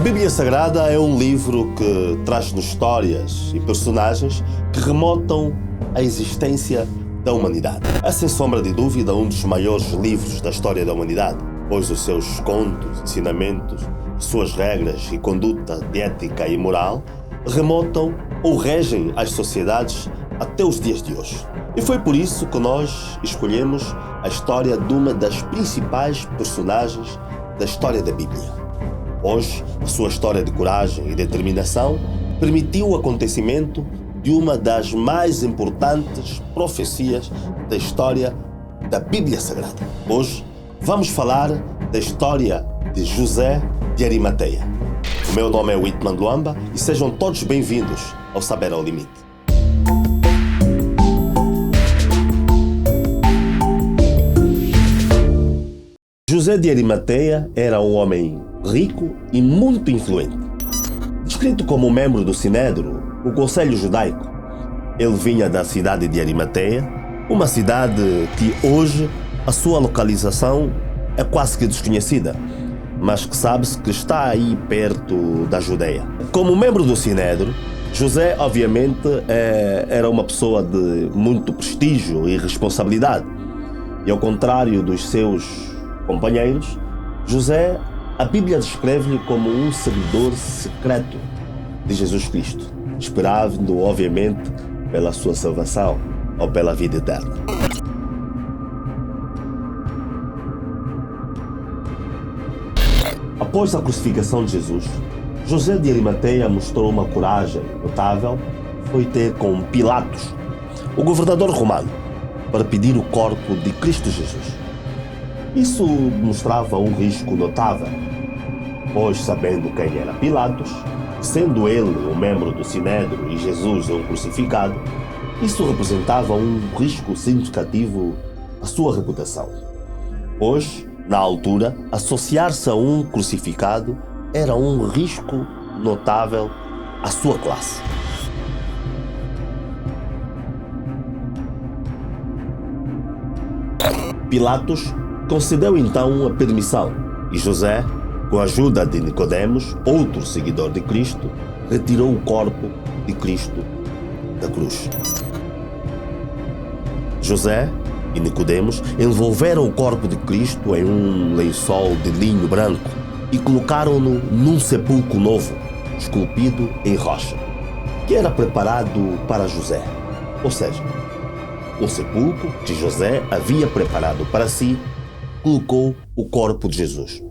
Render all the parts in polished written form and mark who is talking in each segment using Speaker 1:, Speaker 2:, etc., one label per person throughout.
Speaker 1: Bíblia Sagrada é um livro que traz-nos histórias e personagens que remontam à existência da humanidade. É sem sombra de dúvida um dos maiores livros da história da humanidade, pois os seus contos, ensinamentos, suas regras e conduta de ética e moral remontam ou regem as sociedades até os dias de hoje. E foi por isso que nós escolhemos a história de uma das principais personagens da história da Bíblia. Hoje, a sua história de coragem e determinação permitiu o acontecimento de uma das mais importantes profecias da história da Bíblia Sagrada. Hoje, vamos falar da história de José de Arimateia. O meu nome é Whitman Luamba e sejam todos bem-vindos ao Saber ao Limite. José de Arimateia era um homem rico e muito influente. Descrito como membro do Sinédrio, o Conselho Judaico, ele vinha da cidade de Arimateia, uma cidade que hoje a sua localização é quase que desconhecida, mas que sabe-se que está aí perto da Judeia. Como membro do Sinédrio, José, obviamente, era uma pessoa de muito prestígio e responsabilidade. E ao contrário dos seus companheiros, José, a Bíblia descreve-lhe como um seguidor secreto de Jesus Cristo, esperando, obviamente, pela sua salvação ou pela vida eterna. Após a crucificação de Jesus, José de Arimateia mostrou uma coragem notável, foi ter com Pilatos, o governador romano, para pedir o corpo de Cristo Jesus. Isso mostrava um risco notável, pois sabendo quem era Pilatos, sendo ele um membro do Sinédrio e Jesus um crucificado, isso representava um risco significativo à sua reputação. Pois, na altura, associar-se a um crucificado era um risco notável à sua classe. Pilatos concedeu então a permissão e José, com a ajuda de Nicodemos, outro seguidor de Cristo, retirou o corpo de Cristo da cruz. José e Nicodemos envolveram o corpo de Cristo em um lençol de linho branco e colocaram-no num sepulcro novo, esculpido em rocha, que era preparado para José, ou seja, o sepulcro que José havia preparado para si colocou o corpo de Jesus.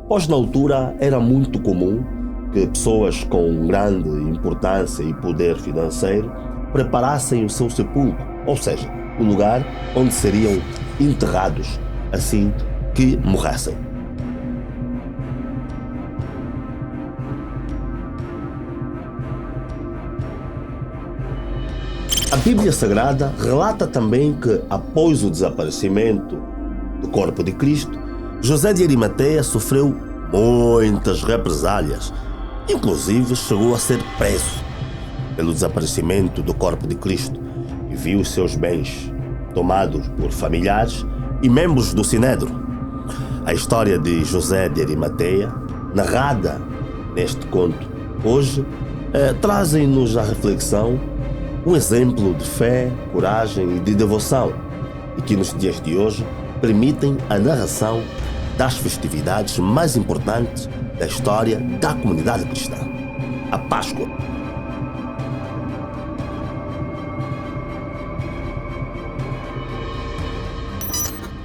Speaker 1: Pois na altura era muito comum que pessoas com grande importância e poder financeiro preparassem o seu sepulcro, ou seja, o lugar onde seriam enterrados assim que morressem. A Bíblia Sagrada relata também que, após o desaparecimento do corpo de Cristo, José de Arimateia sofreu muitas represálias, inclusive chegou a ser preso pelo desaparecimento do corpo de Cristo e viu os seus bens tomados por familiares e membros do Sinédrio. A história de José de Arimateia, narrada neste conto hoje, trazem-nos à reflexão um exemplo de fé, coragem e de devoção, e que nos dias de hoje permitem a narração das festividades mais importantes da história da comunidade cristã, a Páscoa.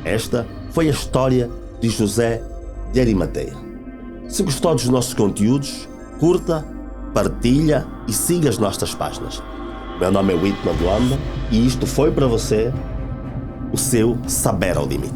Speaker 1: Esta foi a história de José de Arimateia. Se gostou dos nossos conteúdos, curta, partilha e siga as nossas páginas. Meu nome é Whitman Luamba e isto foi para você o seu Saber ao Limite.